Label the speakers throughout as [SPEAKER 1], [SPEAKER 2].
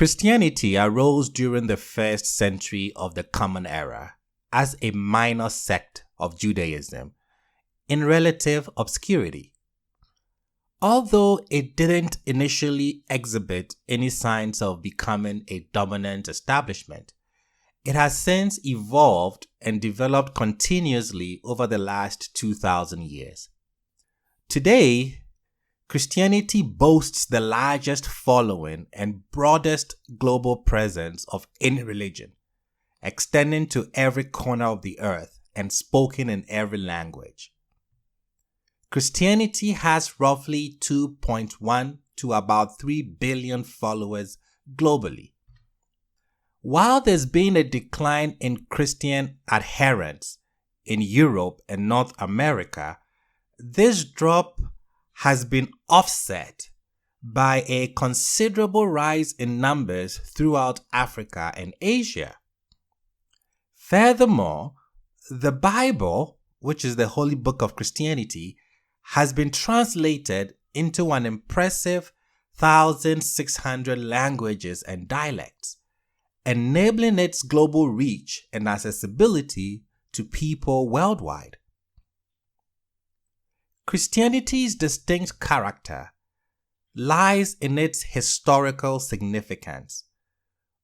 [SPEAKER 1] Christianity arose during the first century of the Common Era as a minor sect of Judaism in relative obscurity. Although it didn't initially exhibit any signs of becoming a dominant establishment, it has since evolved and developed continuously over the last 2,000 years. Today, Christianity boasts the largest following and broadest global presence of any religion, extending to every corner of the earth and spoken in every language. Christianity has roughly 2.1 to about 3 billion followers globally. While there's been a decline in Christian adherents in Europe and North America, this drop has been offset by a considerable rise in numbers throughout Africa and Asia. Furthermore, the Bible, which is the holy book of Christianity, has been translated into an impressive 1,600 languages and dialects, enabling its global reach and accessibility to people worldwide. Christianity's distinct character lies in its historical significance,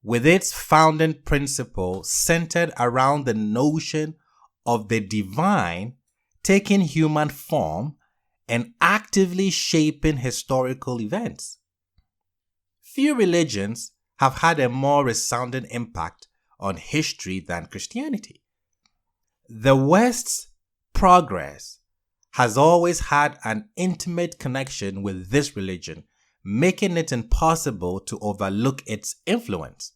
[SPEAKER 1] with its founding principle centered around the notion of the divine taking human form and actively shaping historical events. Few religions have had a more resounding impact on history than Christianity. The West's progress has always had an intimate connection with this religion, making it impossible to overlook its influence.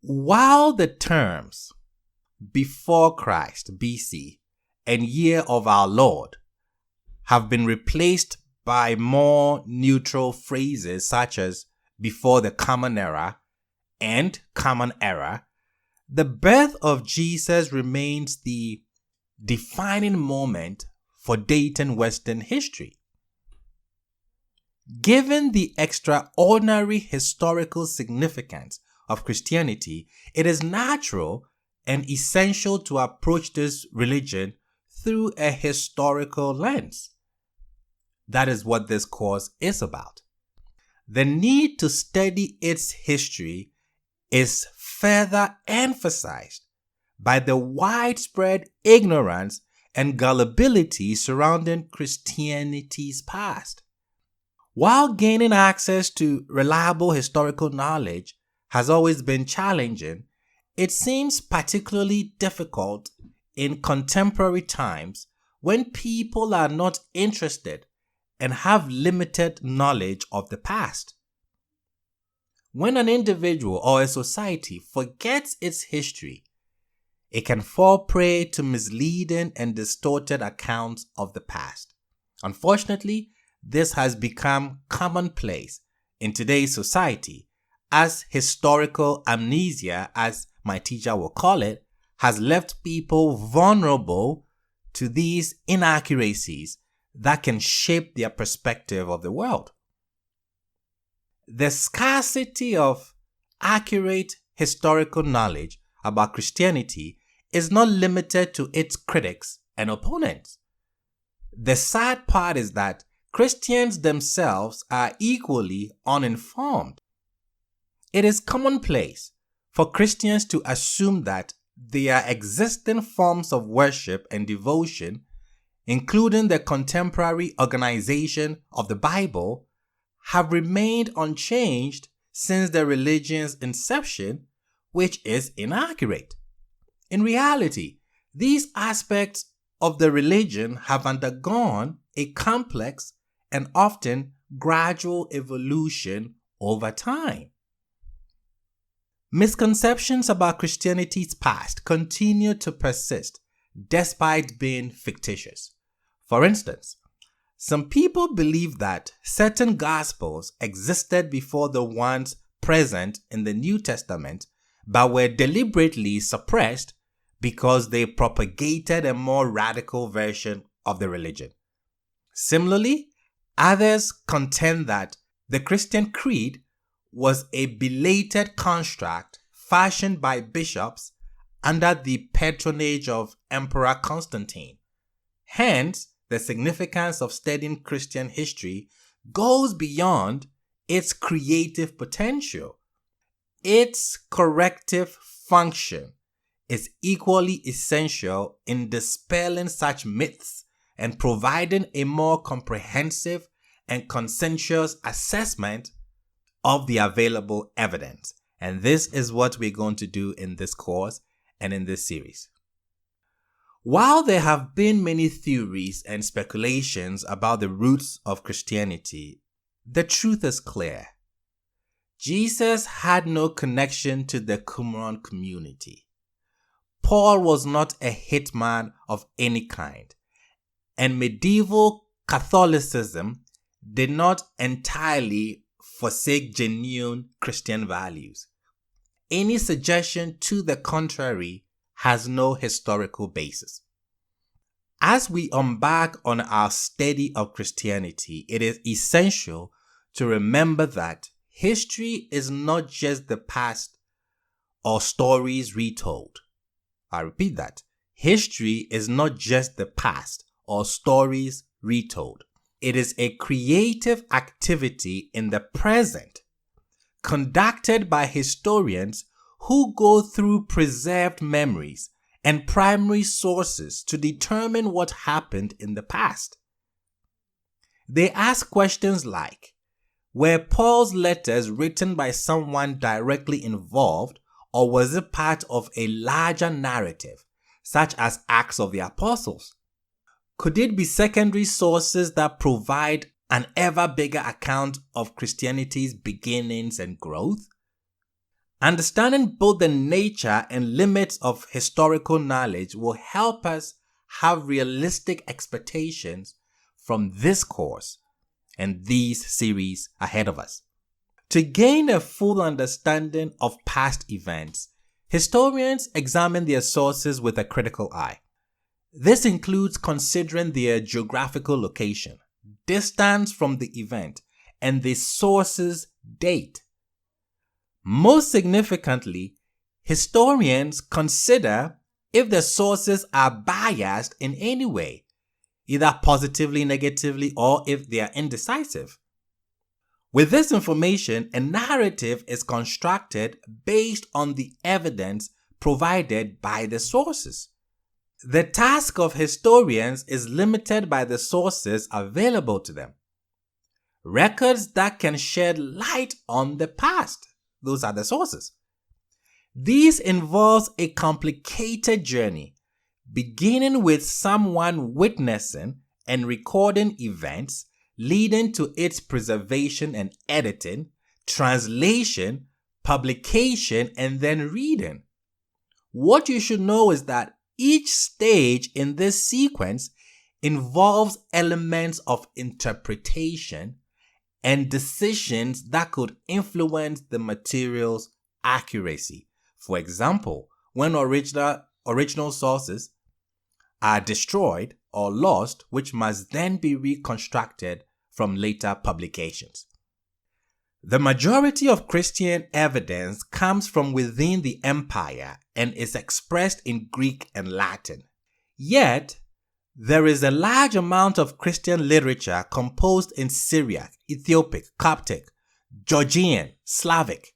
[SPEAKER 1] While the terms before Christ, BC, and year of our Lord have been replaced by more neutral phrases such as before the Common Era and Common Era, the birth of Jesus remains the defining moment for dating Western history. Given the extraordinary historical significance of Christianity, it is natural and essential to approach this religion through a historical lens. That is what this course is about. The need to study its history is further emphasized by the widespread ignorance and gullibility surrounding Christianity's past. While gaining access to reliable historical knowledge has always been challenging, it seems particularly difficult in contemporary times when people are not interested and have limited knowledge of the past. When an individual or a society forgets its history, it can fall prey to misleading and distorted accounts of the past. Unfortunately, this has become commonplace in today's society, as historical amnesia, as my teacher will call it, has left people vulnerable to these inaccuracies that can shape their perspective of the world. The scarcity of accurate historical knowledge about Christianity is not limited to its critics and opponents. The sad part is that Christians themselves are equally uninformed. It is commonplace for Christians to assume that their existing forms of worship and devotion, including the contemporary organization of the Bible, have remained unchanged since the religion's inception, which is inaccurate. In reality, these aspects of the religion have undergone a complex and often gradual evolution over time. Misconceptions about Christianity's past continue to persist despite being fictitious. For instance, some people believe that certain gospels existed before the ones present in the New Testament, but were deliberately suppressed because they propagated a more radical version of the religion. Similarly, others contend that the Christian creed was a belated construct fashioned by bishops under the patronage of Emperor Constantine. Hence, the significance of studying Christian history goes beyond its creative potential. Its corrective function is equally essential in dispelling such myths and providing a more comprehensive and consensuous assessment of the available evidence. And this is what we're going to do in this course and in this series. While there have been many theories and speculations about the roots of Christianity, the truth is clear. Jesus had no connection to the Qumran community. Paul was not a hitman of any kind, and medieval Catholicism did not entirely forsake genuine Christian values. Any suggestion to the contrary has no historical basis. As we embark on our study of Christianity, it is essential to remember that history is not just the past or stories retold. I repeat that. History is not just the past or stories retold. It is a creative activity in the present, conducted by historians who go through preserved memories and primary sources to determine what happened in the past. They ask questions like, were Paul's letters written by someone directly involved, or was it part of a larger narrative, such as Acts of the Apostles? Could it be secondary sources that provide an ever bigger account of Christianity's beginnings and growth? Understanding both the nature and limits of historical knowledge will help us have realistic expectations from this course and these series ahead of us. To gain a full understanding of past events, historians examine their sources with a critical eye. This includes considering their geographical location, distance from the event, and the source's date. Most significantly, historians consider if the sources are biased in any way, either positively, negatively, or if they are indecisive. With this information, a narrative is constructed based on the evidence provided by the sources. The task of historians is limited by the sources available to them. Records that can shed light on the past. Those are the sources. This involves a complicated journey, beginning with someone witnessing and recording events, leading to its preservation and editing, translation, publication, and then reading. What you should know is that each stage in this sequence involves elements of interpretation and decisions that could influence the material's accuracy. For example, when original sources are destroyed or lost, which must then be reconstructed from later publications. The majority of Christian evidence comes from within the empire and is expressed in Greek and Latin. Yet, there is a large amount of Christian literature composed in Syriac, Ethiopic, Coptic, Georgian, Slavic.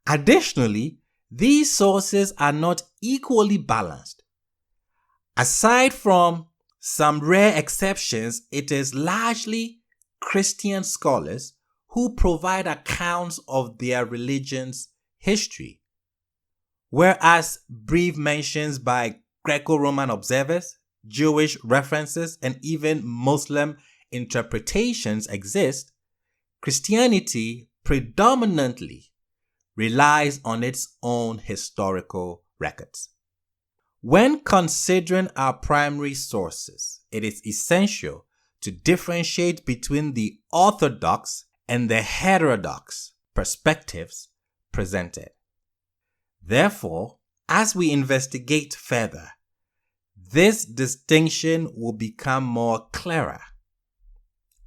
[SPEAKER 1] Additionally, these sources are not equally balanced. Aside from some rare exceptions, it is largely Christian scholars who provide accounts of their religion's history, whereas brief mentions by Greco-Roman observers, Jewish references, and even Muslim interpretations exist. Christianity predominantly relies on its own historical records. When considering our primary sources, it is essential to differentiate between the orthodox and the heterodox perspectives presented. Therefore, as we investigate further, this distinction will become more clearer.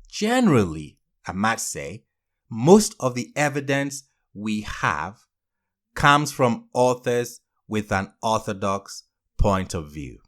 [SPEAKER 1] Generally, I might say, most of the evidence we have comes from authors with an orthodox point of view.